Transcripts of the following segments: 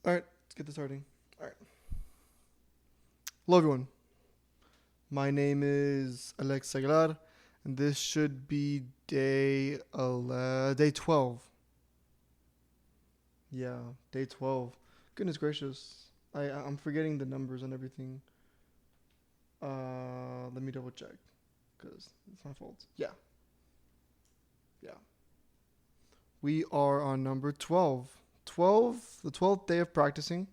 All right, let's get this starting. All right. Hello, everyone. My name is Alex Aguilar, and this should be day 12. Yeah, day 12. Goodness gracious. I'm forgetting the numbers and everything. Let me double check, because it's my fault. Yeah, yeah. We are on number 12. 12, the 12th day of practicing.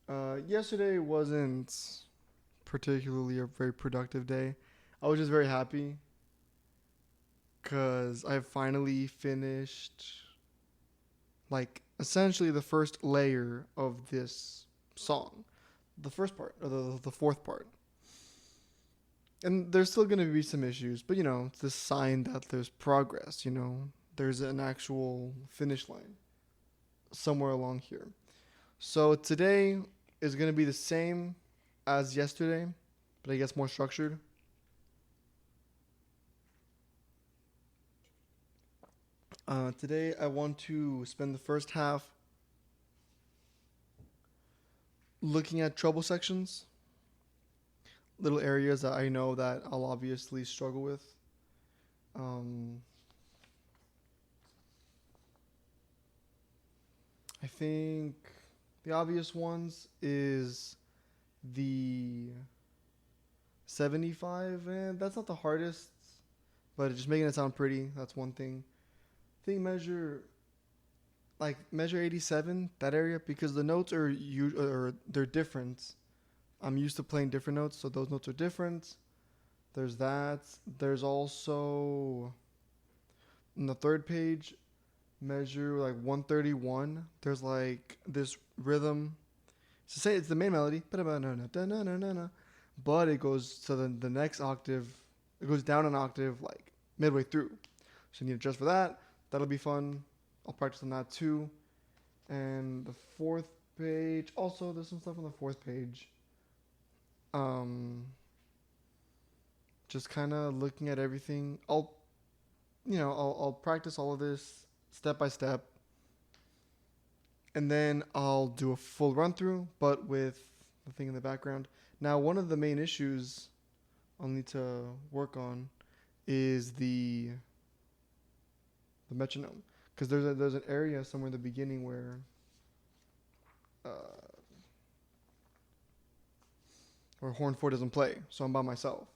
Yesterday wasn't particularly a very productive day. I was just very happy because I finally finished, like, essentially the first layer of this song. The first part, or the fourth part. And there's still going to be some issues, but it's a sign that there's progress. There's an actual finish line somewhere along here. So today is going to be the same as yesterday, but I guess more structured. Today I want to spend the first half looking at treble sections, little areas that I know that I'll obviously struggle with. Um, I think the obvious ones is the 75, and that's not the hardest, but just making it sound pretty, that's one thing. I think measure 87, that area, because the notes or they're different. I'm used to playing different notes, so those notes are different. There's that. There's also on the third page, measure like 131. There's like this rhythm. So say it's the main melody, but it goes to the next octave. It goes down an octave like midway through. So you need to adjust for that. That'll be fun. I'll practice on that too. And the fourth page, also there's some stuff on the fourth page. Um, just kind of looking at everything. I'll practice all of this step by step, and then I'll do a full run through, but with the thing in the background. Now, one of the main issues I'll need to work on is the metronome, because there's an area somewhere in the beginning where uh, horn 4 doesn't play, so I'm by myself.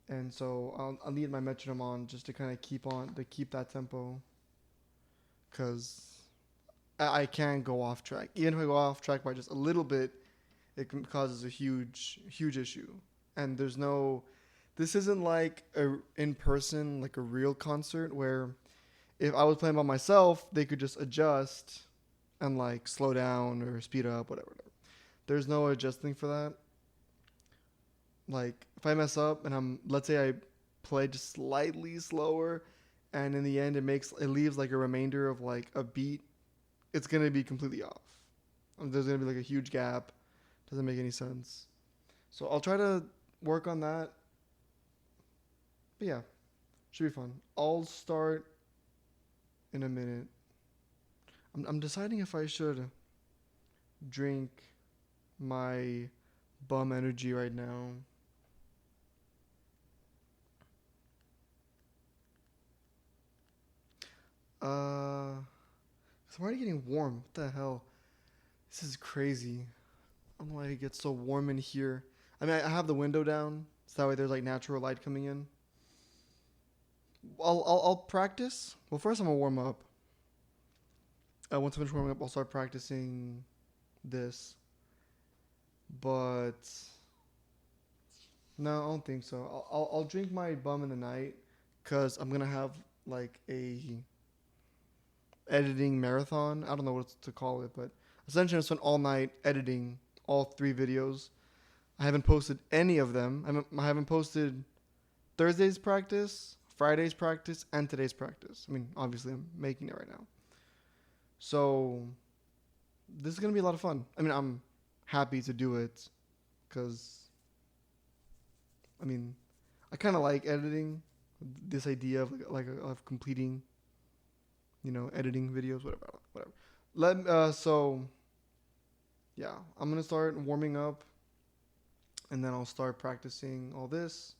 And so I'll need my metronome on just to kind of keep that tempo, because I can go off track. Even if I go off track by just a little bit, causes a huge issue. And this isn't like in person, like a real concert where if I was playing by myself, they could just adjust and like slow down or speed up, whatever. There's no adjusting for that. Like if I mess up and let's say I play just slightly slower, and in the end it leaves like a remainder of like a beat, it's gonna be completely off. There's gonna be like a huge gap. Doesn't make any sense. So I'll try to work on that. But yeah, should be fun. I'll start in a minute. I'm deciding if I should drink my bum energy right now. It's already getting warm. What the hell? This is crazy. I don't know why it gets so warm in here. I mean, I have the window down, so that way there's like natural light coming in. I'll practice. Well, first I'm gonna warm up. Once I finish warming up, I'll start practicing this. But no, I don't think so. I'll drink my bum in the night, cause I'm gonna have like a editing marathon. I don't know what to call it, but essentially I spent all night editing all 3 videos. I haven't posted any of them. I haven't posted Thursday's practice, Friday's practice, and today's practice. I mean, obviously I'm making it right now. So this is going to be a lot of fun. I mean, I'm happy to do it because, I mean, I kind of like editing, this idea of of completing, editing videos, whatever. So yeah, I'm gonna start warming up, and then I'll start practicing all this.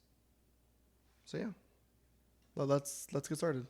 So yeah, let's get started.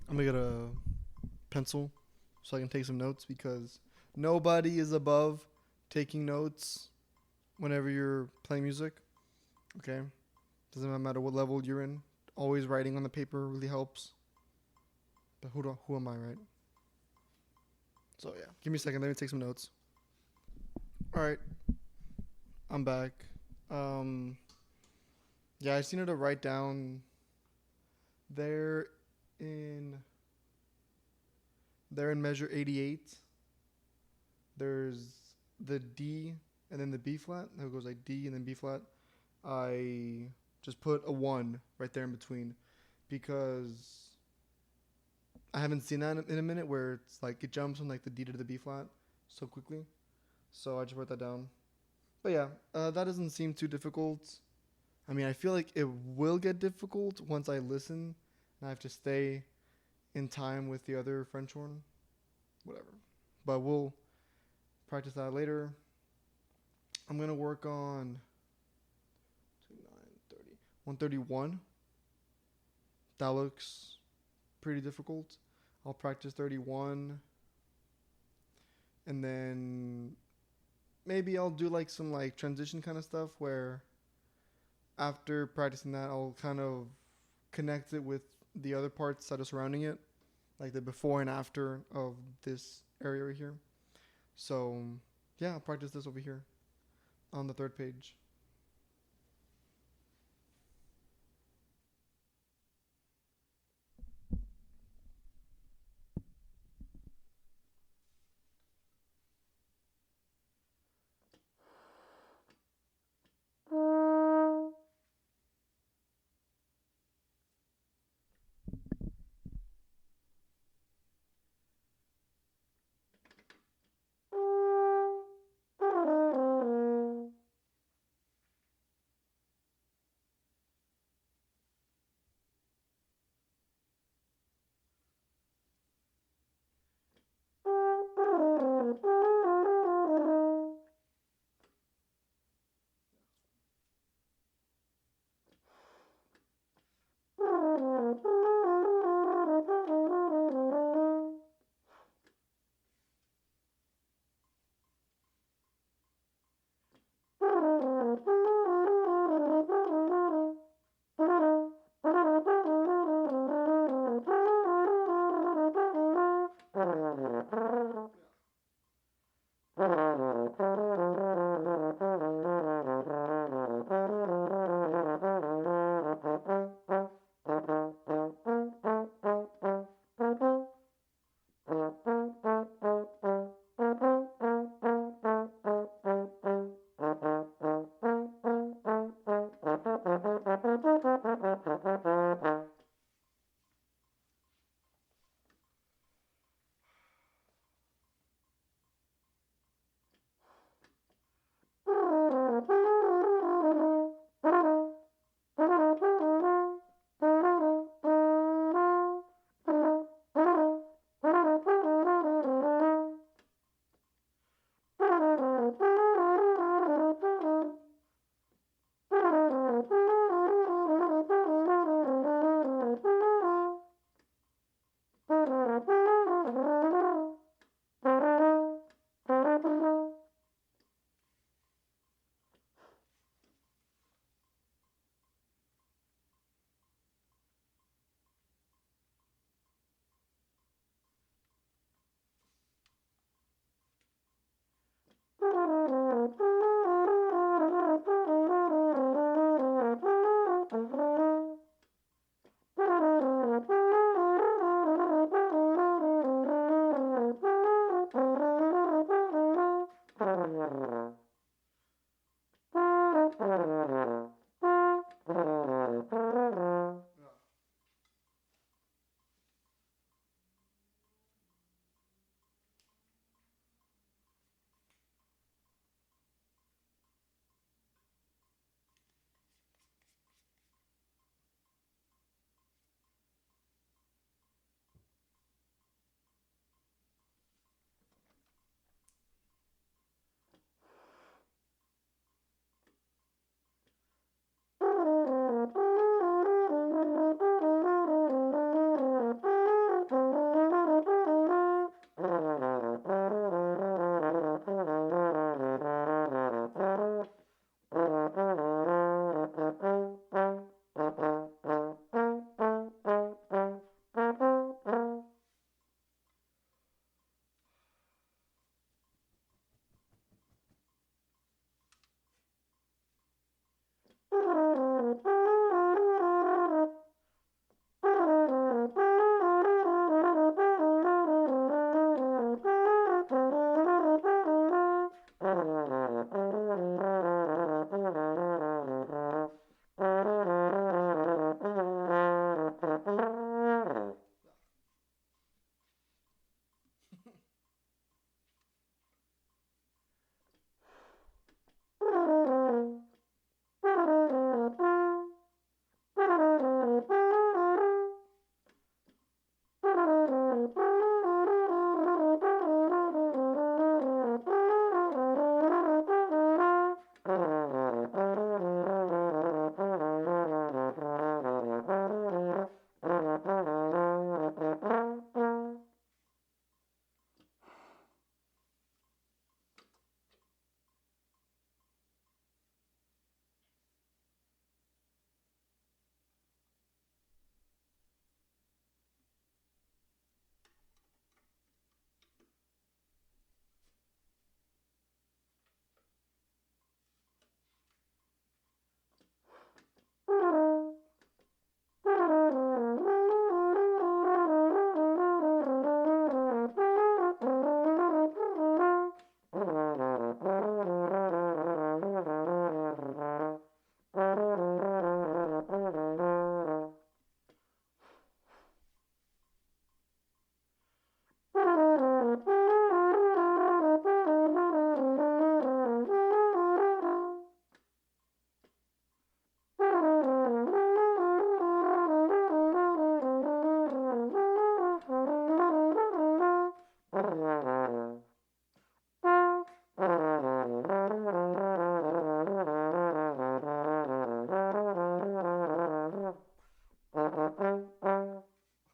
I'm gonna get a pencil so I can take some notes because nobody is above taking notes whenever you're playing music. Okay, doesn't matter what level you're in. Always writing on the paper really helps. But who am I, right? So yeah, give me a second. Let me take some notes. All right, I'm back. Um, yeah, I just needed to write down there in there in measure 88. There's the D and then the B flat. That goes like D and then B flat. I just put a 1 right there in between because I haven't seen that in a minute where it's like it jumps from like the D to the B flat so quickly. So I just wrote that down. But yeah, that doesn't seem too difficult. I mean, I feel like it will get difficult once I listen and I have to stay in time with the other French horn. Whatever. But we'll practice that later. I'm going to work on 131. That looks pretty difficult. I'll practice 31 and then maybe I'll do like some like transition kind of stuff where after practicing that I'll kind of connect it with the other parts that are surrounding it, like the before and after of this area right here. So yeah, I'll practice this over here on the third page.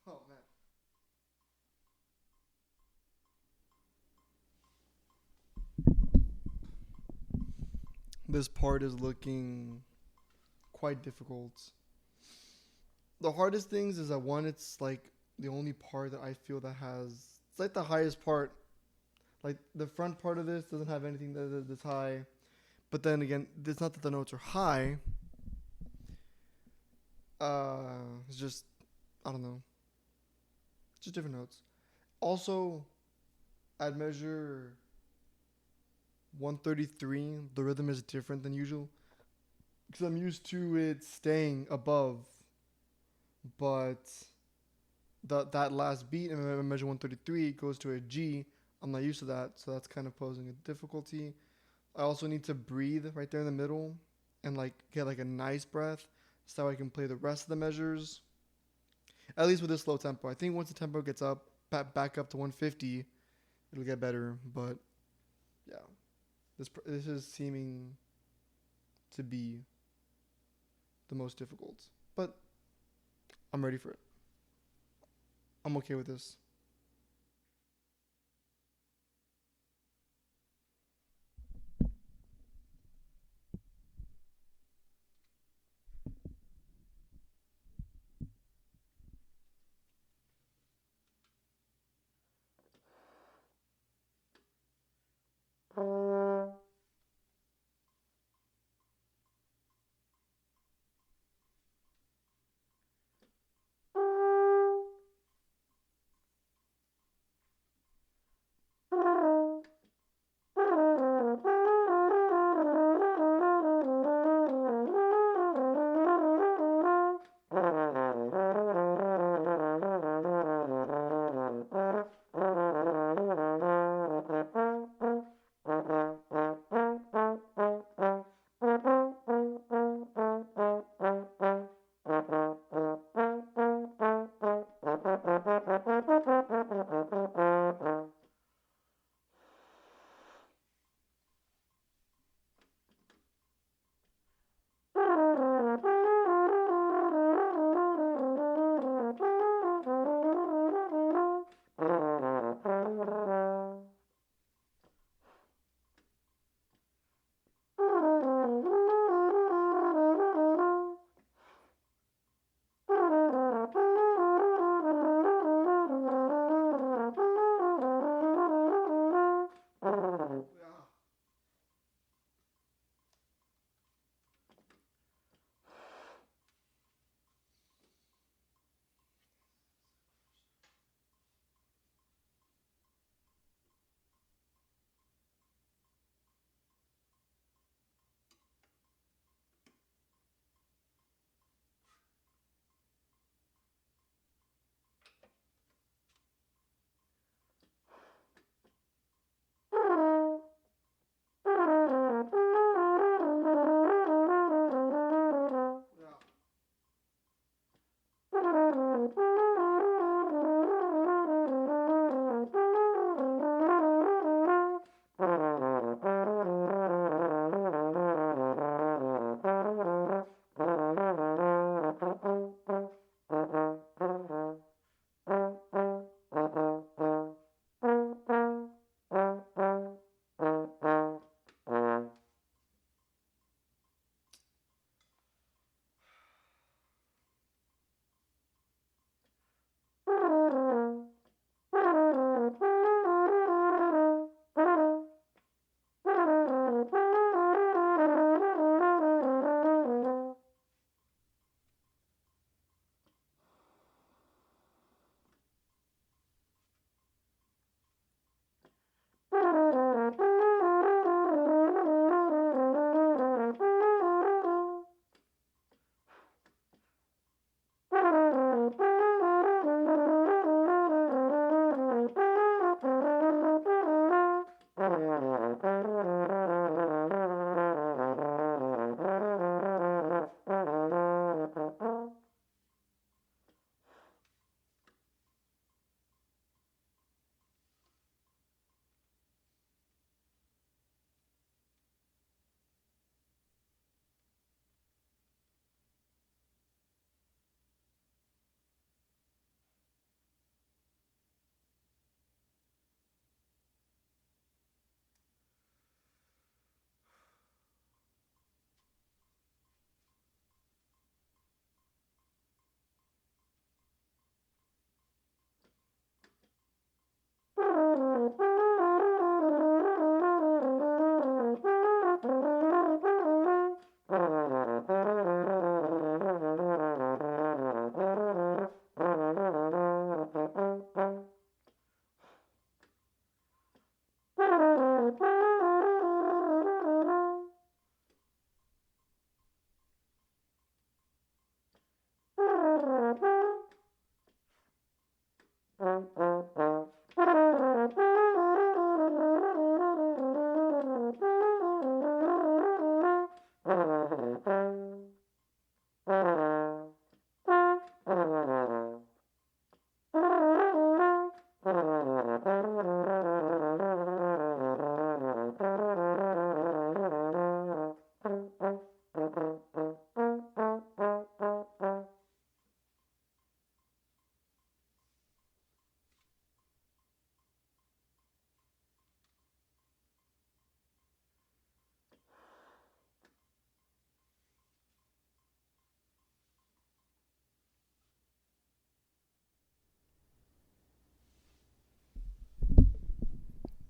Oh man. This part is looking quite difficult. The hardest things is that one, it's like the only part that I feel that has, it's like the highest part. Like the front part of this doesn't have anything that's high. But then again, it's not that the notes are high. It's just, I don't know, just different notes. Also, at measure 133, the rhythm is different than usual because I'm used to it staying above, but that last beat in measure 133 goes to a G. I'm not used to that, so that's kind of posing a difficulty. I also need to breathe right there in the middle and like get like a nice breath so I can play the rest of the measures. At least with this slow tempo. I think once the tempo gets up back up to 150, it'll get better. But yeah, this is seeming to be the most difficult. But I'm ready for it. I'm okay with this.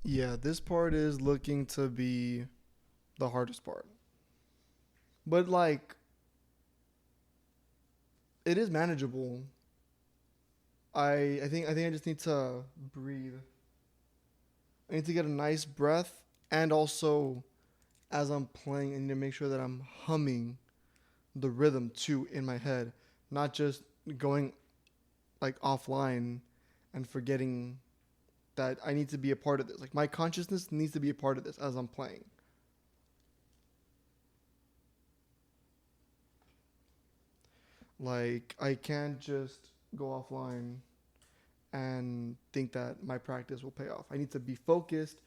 Yeah, this part is looking to be the hardest part. But like it is manageable. I think I just need to breathe. I need to get a nice breath, and also as I'm playing I need to make sure that I'm humming the rhythm too in my head, not just going like offline and forgetting that I need to be a part of this. Like my consciousness needs to be a part of this as I'm playing. Like I can't just go offline and think that my practice will pay off. I need to be focused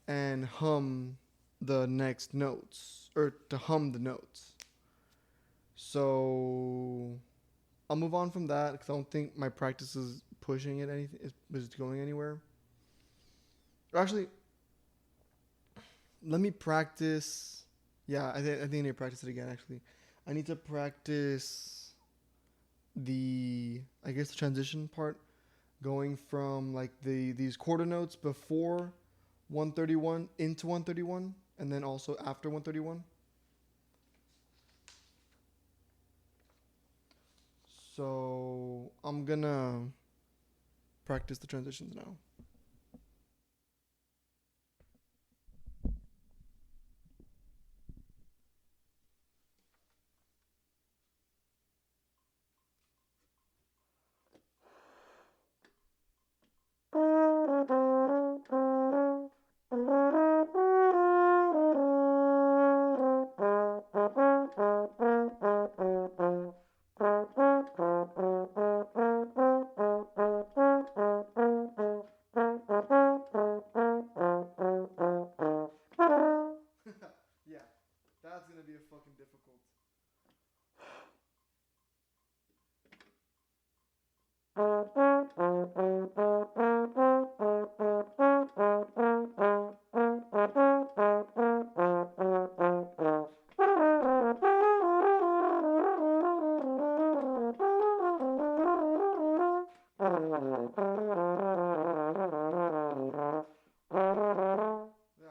and hum the next notes or to hum the notes. So I'll move on from that because I don't think my practice is pushing it anything is going anywhere. Or actually, let me practice. Yeah, I think I need to practice it again. Actually, I need to practice I guess the transition part, going from like these quarter notes before 131 into 131, and then also after 131. So I'm gonna practice the transitions now. Yeah, that's gonna be a fucking difficult. Yeah.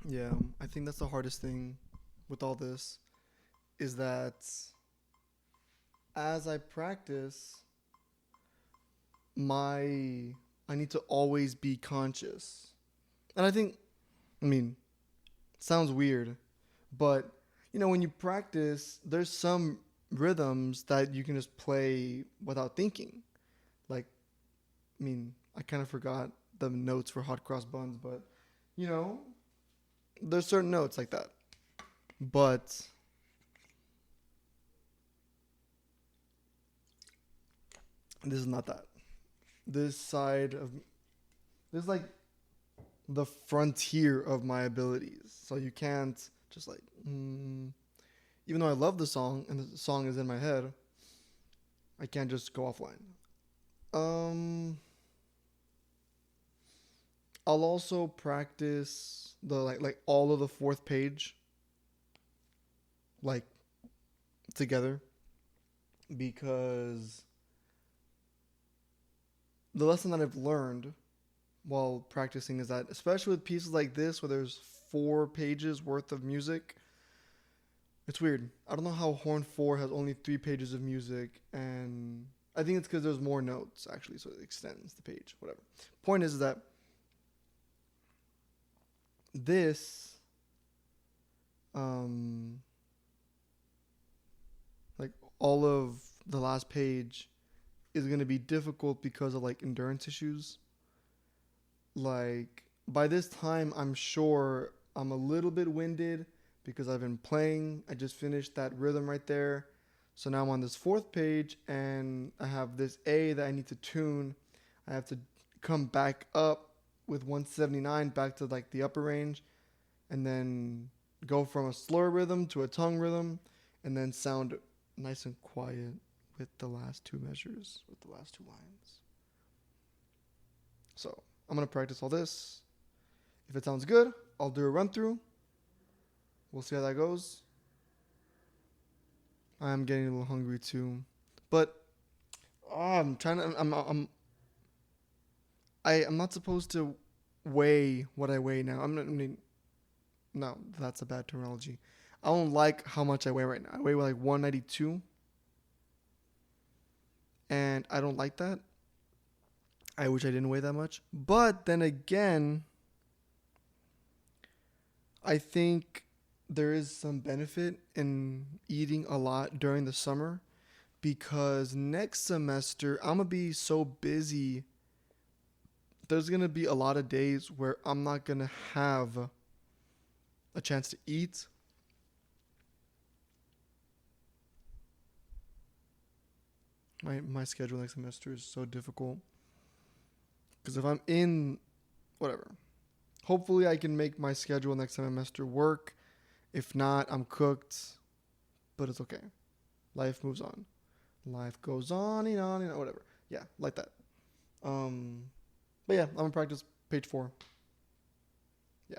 Yeah, I think that's the hardest thing with all this is that as I practice, my I need to always be conscious. And I think, I mean, it sounds weird, but when you practice, there's some rhythms that you can just play without thinking. Like, I kind of forgot the notes for hot cross buns, but you know, there's certain notes like that. But this is not that. This side of this is like the frontier of my abilities. So you can't just like, even though I love the song and the song is in my head, I can't just go offline. Um, I'll also practice the like all of the fourth page like together because the lesson that I've learned while practicing is that especially with pieces like this where there's 4 pages worth of music, it's weird. I don't know how Horn 4 has only 3 pages of music, and I think it's because there's more notes actually, so it extends the page. Whatever. Point is that this, like all of the last page, is gonna be difficult because of like endurance issues. Like by this time, I'm sure I'm a little bit winded because I've been playing. I just finished that rhythm right there. So now I'm on this fourth page and I have this A that I need to tune. I have to come back up with 179 back to like the upper range and then go from a slower rhythm to a tongue rhythm and then sound nice and quiet with the last 2 measures, with the last 2 lines. So I'm going to practice all this. If it sounds good, I'll do a run through. We'll see how that goes. I'm getting a little hungry too, but I'm trying to. I'm not supposed to weigh what I weigh now. No, that's a bad terminology. I don't like how much I weigh right now. I weigh like 192, and I don't like that. I wish I didn't weigh that much. But then again, I think there is some benefit in eating a lot during the summer because next semester I'm going to be so busy. There's going to be a lot of days where I'm not going to have a chance to eat. My schedule next semester is so difficult because if I'm in whatever, hopefully I can make my schedule next semester work. If not, I'm cooked, but it's okay. Life moves on. Life goes on and on and on, whatever. Yeah, like that. But yeah, I'm gonna practice page 4. Yeah.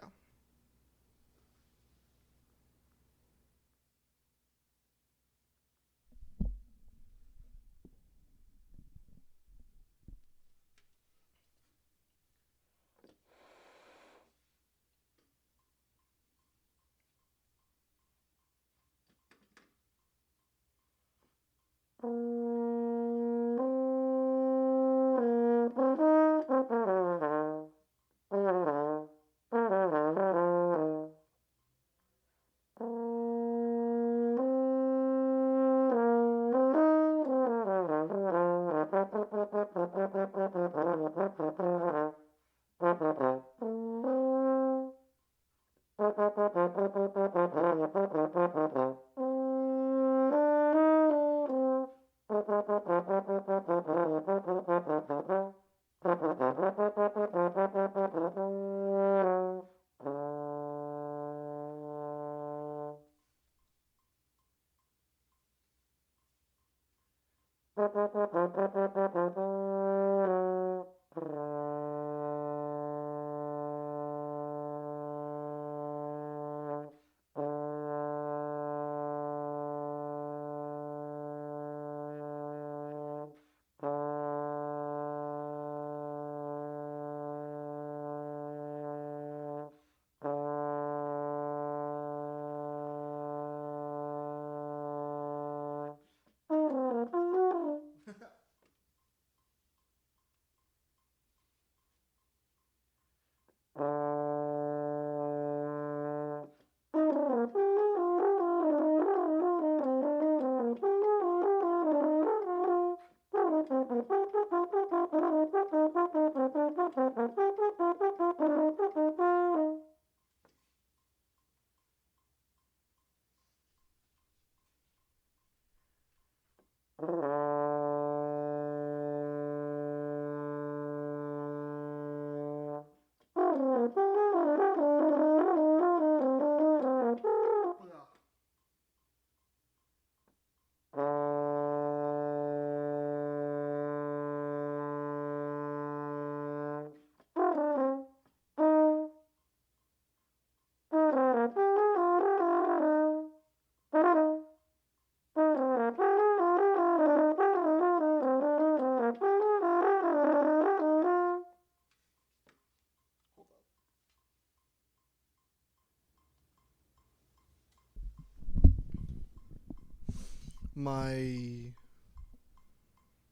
My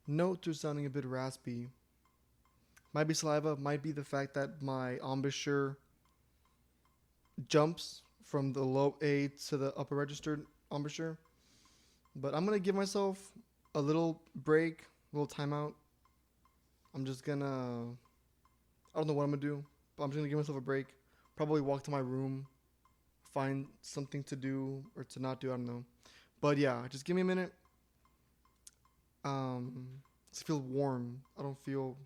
notes are sounding a bit raspy. Might be saliva, might be the fact that my embouchure jumps from the low A to the upper registered embouchure. But I'm gonna give myself a little break, a little timeout. I'm just gonna, I don't know what I'm gonna do, but I'm just gonna give myself a break. Probably walk to my room, find something to do or to not do. I don't know. But yeah, just give me a minute. I feel warm. I don't feel.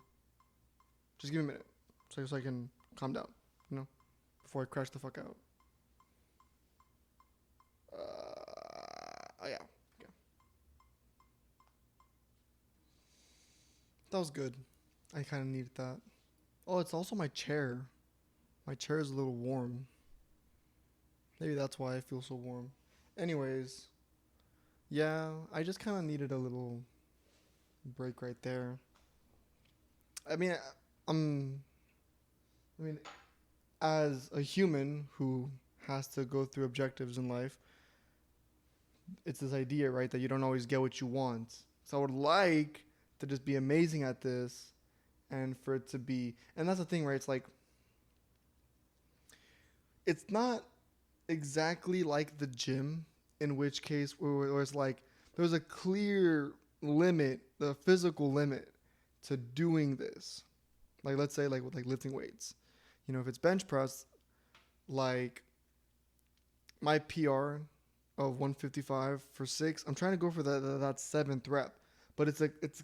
Just give me a minute, so I can calm down. You know, before I crash the fuck out. Oh yeah. Okay. That was good. I kind of needed that. Oh, it's also my chair. My chair is a little warm. Maybe that's why I feel so warm. Anyways, yeah, I just kind of needed a little break right there. I mean, I'm. I mean, as a human who has to go through objectives in life, it's this idea, right, that you don't always get what you want. So I would like to just be amazing at this, and for it to be, and that's the thing, right? It's like it's not exactly like the gym, in which case where it's like there's a clear limit, the physical limit to doing this. Like let's say like with like lifting weights, you know, if it's bench press, like my PR of 155 for 6, I'm trying to go for that seventh rep, but it's like it's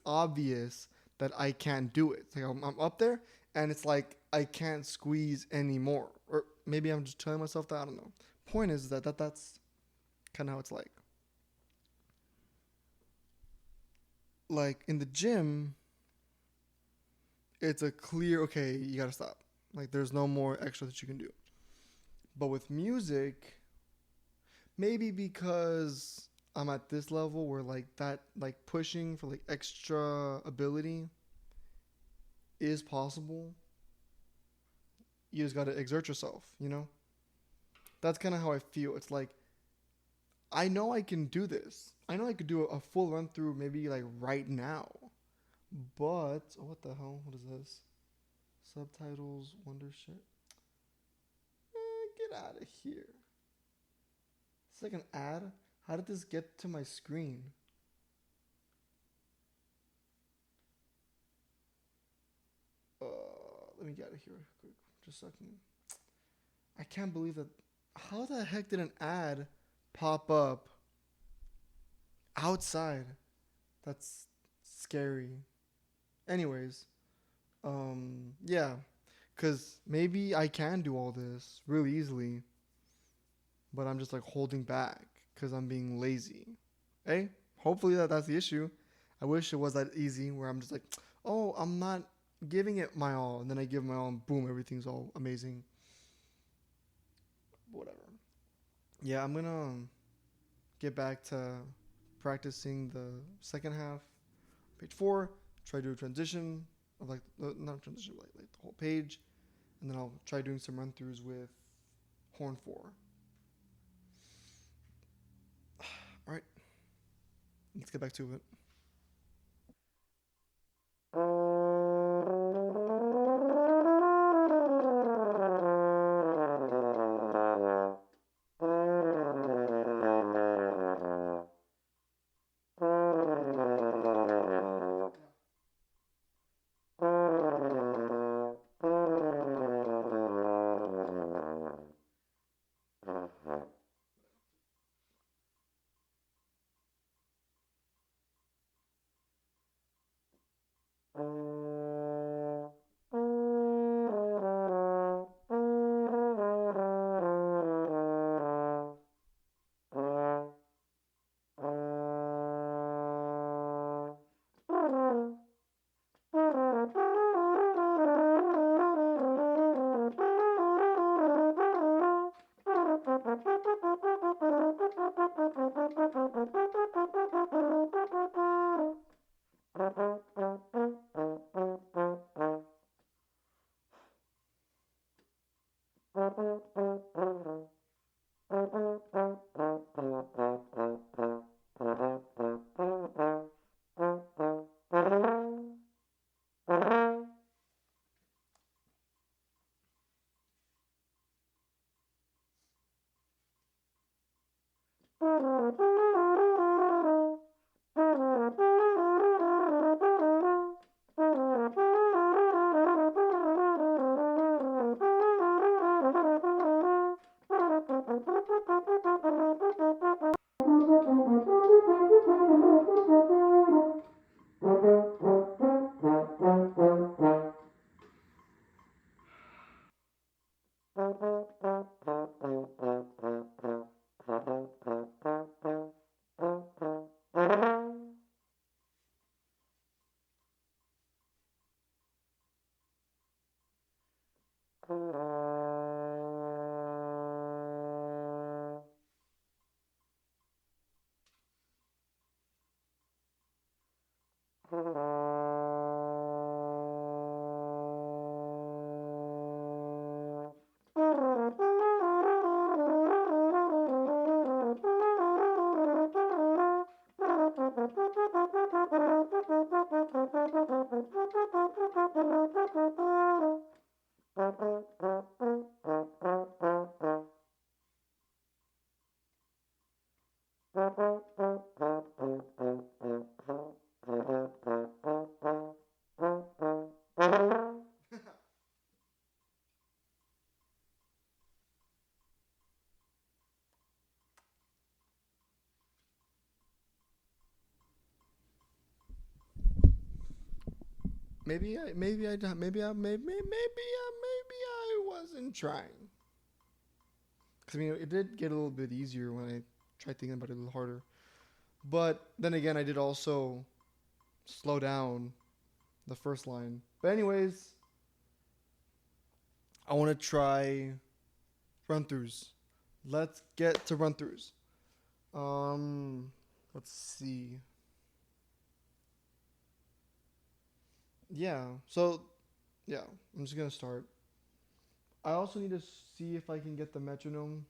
obvious that I can't do it. It's like I'm up there, and it's like I can't squeeze anymore, or maybe I'm just telling myself that, I don't know. Point is that's kind of how it's like. Like in the gym, it's a clear okay. You gotta stop. Like there's no more extra that you can do. But with music, maybe because I'm at this level where like that like pushing for like extra ability is possible. You just gotta exert yourself, you know? That's kinda how I feel. It's like I know I can do this. I know I could do a full run through maybe like right now. But oh, what the hell? What is this? Subtitles, wonder shit. Get out of here. It's like an ad. How did this get to my screen? Let me get out of here quick. Just a second. I can't believe that. How the heck did an ad pop up outside? That's scary. Anyways, yeah, cause maybe I can do all this really easily, but I'm just like holding back because I'm being lazy. Hey, hopefully that's the issue. I wish it was that easy where I'm just like, oh, I'm not giving it my all, and then I give my all, and boom, everything's all amazing. Whatever. Yeah, I'm gonna get back to practicing the second half, page 4. Try to do a transition of like not a transition, like the whole page, and then I'll try doing some run throughs with horn 4. All right, let's get back to it. Maybe I wasn't trying. Because I mean, it did get a little bit easier when I tried thinking about it a little harder. But then again, I did also slow down the first line. But anyways, I want to try run throughs. Let's get to run throughs. Let's see. Yeah. So, yeah, I'm just gonna start. I also need to see if I can get the metronome.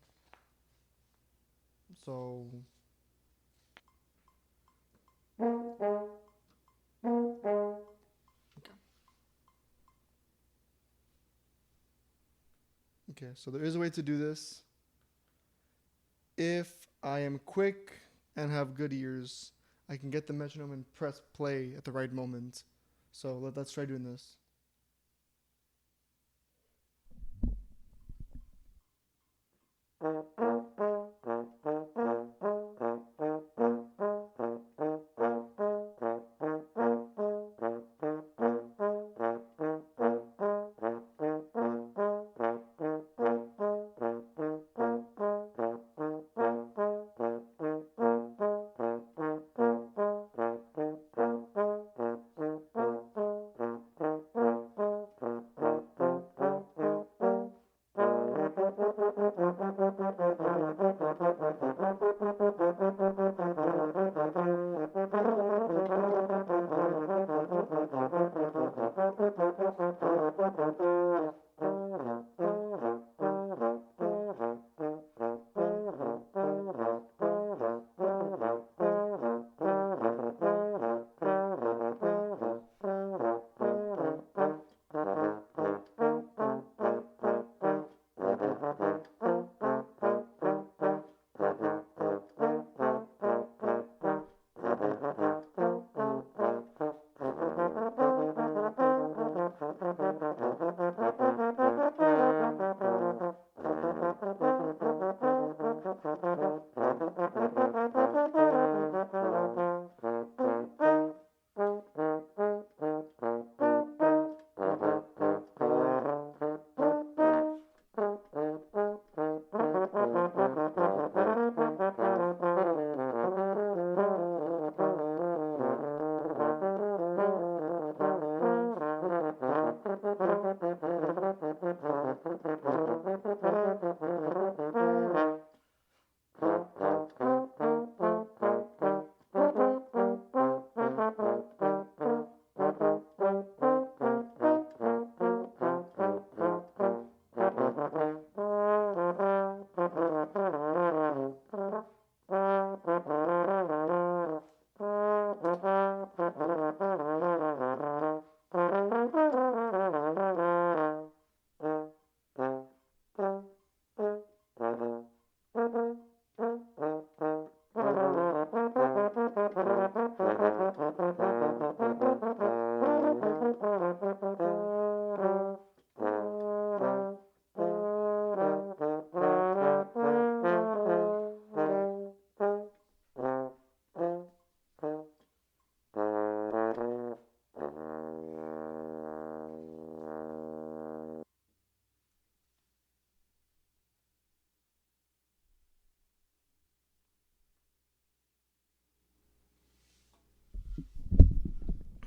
So, okay. So there is a way to do this. If I am quick and have good ears, I can get the metronome and press play at the right moment. So let's try doing this.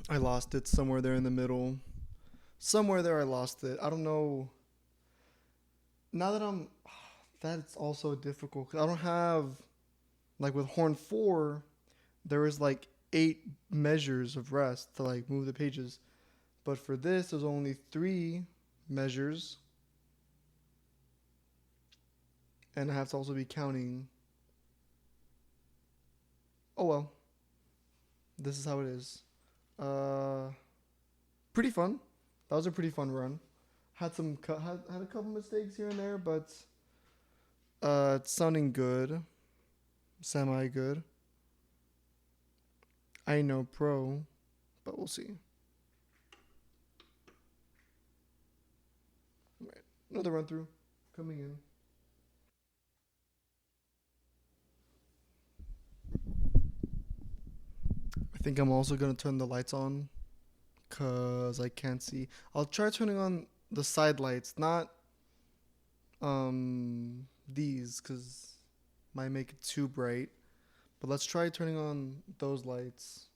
I lost it somewhere there in the middle. Somewhere there, I lost it. I don't know. Now that I'm, that's also difficult. 'Cause I don't have like with horn four. There is like 8 measures of rest to like move the pages, but for this, there's only 3 measures, and I have to also be counting. Oh well, this is how it is. Uh, Pretty fun. That was a pretty fun run. Had a couple mistakes here and there, but it's sounding good, semi good. I know pro, but we'll see. Right. Another run through coming in. I think I'm also gonna turn the lights on cause I can't see. I'll try turning on the side lights, not these, cause might make it too bright. But let's try turning on those lights.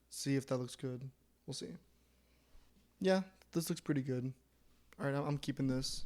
See if that looks good. We'll see. Yeah, this looks pretty good. All right, I'm keeping this.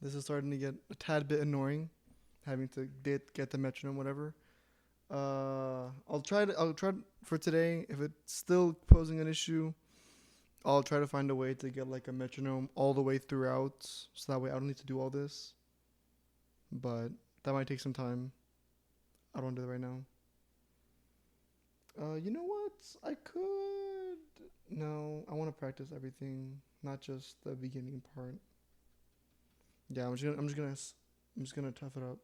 This is starting to get a tad bit annoying, having to get the metronome, whatever. I'll try for today. If it's still posing an issue, I'll try to find a way to get like a metronome all the way throughout, so that way I don't need to do all this. But that might take some time. I don't want to do it right now. You know what? I could. No, I want to practice everything, not just the beginning part. Yeah, I'm just gonna tough it up.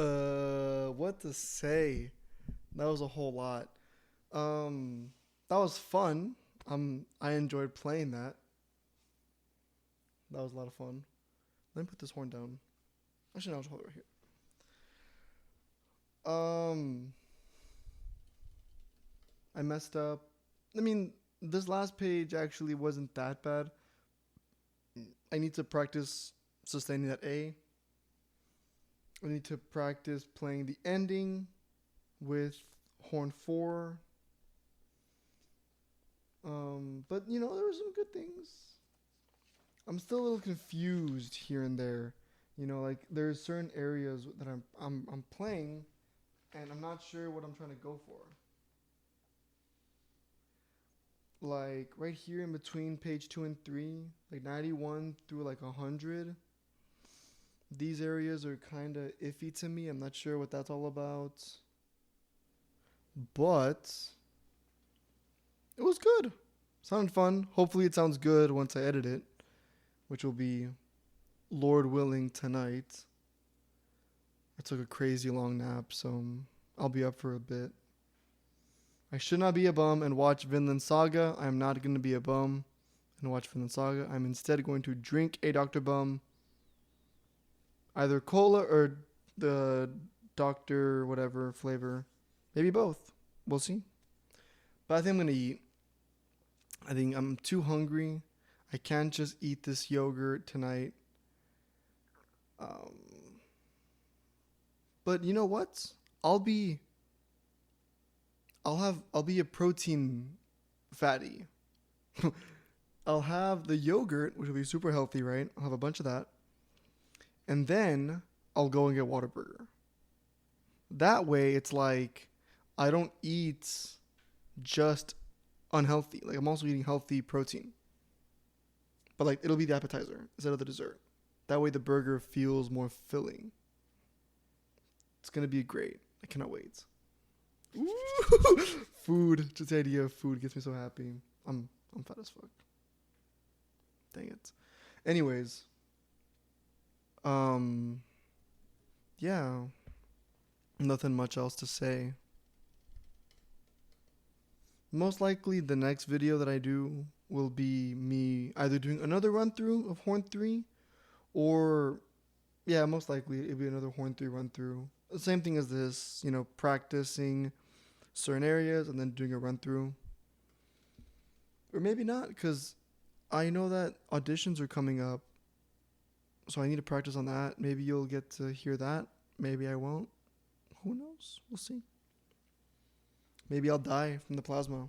What to say? That was a whole lot. That was fun. I enjoyed playing that. That was a lot of fun. Let me put this horn down. Actually, no, I'll just hold it right here. I messed up. I mean, this last page actually wasn't that bad. I need to practice sustaining that A. I need to practice playing the ending with horn 4. But you know, there were some good things. I'm still a little confused here and there. You know, like there's certain areas that I'm playing, and I'm not sure what I'm trying to go for. Like right here in between page 2 and 3, like 91 through like 100. These areas are kind of iffy to me. I'm not sure what that's all about. But it was good. Sounded fun. Hopefully it sounds good once I edit it, which will be, Lord willing, tonight. I took a crazy long nap, so I'll be up for a bit. I should not be a bum and watch Vinland Saga. I'm not going to be a bum and watch Vinland Saga. I'm instead going to drink a Dr. Bum, either cola or the Dr. whatever flavor. Maybe both. We'll see. But I think I'm going to eat. I think I'm too hungry. I can't just eat this yogurt tonight. But you know what? I'll be a protein fatty. I'll have the yogurt, which will be super healthy, right? I'll have a bunch of that. And then I'll go and get Whataburger. That way it's like I don't eat just unhealthy. Like I'm also eating healthy protein. But like it'll be the appetizer instead of the dessert. That way the burger feels more filling. It's going to be great. I cannot wait. Ooh. Food, just the idea of food gets me so happy. I'm fat as fuck. Dang it. Anyways, yeah, nothing much else to say. Most likely the next video that I do will be me either doing another run through of Horn 3 or, yeah, most likely it'll be another Horn 3 run through. The same thing as this, you know, practicing certain areas and then doing a run through. Or maybe not, because I know that auditions are coming up. So I need to practice on that. Maybe you'll get to hear that. Maybe I won't. Who knows? We'll see. Maybe I'll die from the plasma.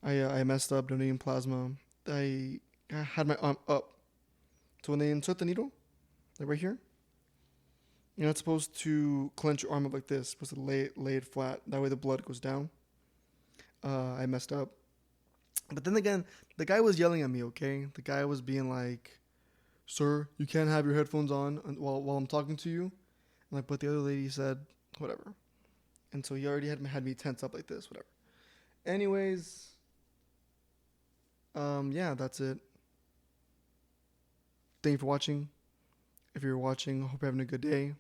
I messed up donating plasma. I had my arm up. So when they insert the needle, like right here, you're not supposed to clench your arm up like this. You're supposed to lay it flat. That way the blood goes down. I messed up. But then again, the guy was yelling at me, okay? The guy was being like, "Sir, you can't have your headphones on while I'm talking to you." And like, but the other lady said, whatever. And so he already had me tense up like this, whatever. Anyways, yeah, that's it. Thank you for watching. If you're watching, hope you're having a good day.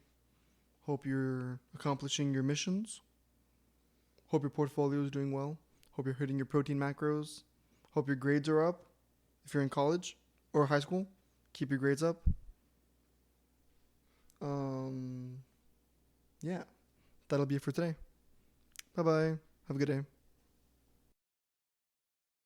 Hope you're accomplishing your missions. Hope your portfolio is doing well. Hope you're hitting your protein macros. Hope your grades are up. If you're in college or high school, keep your grades up. Yeah, that'll be it for today. Bye-bye. Have a good day.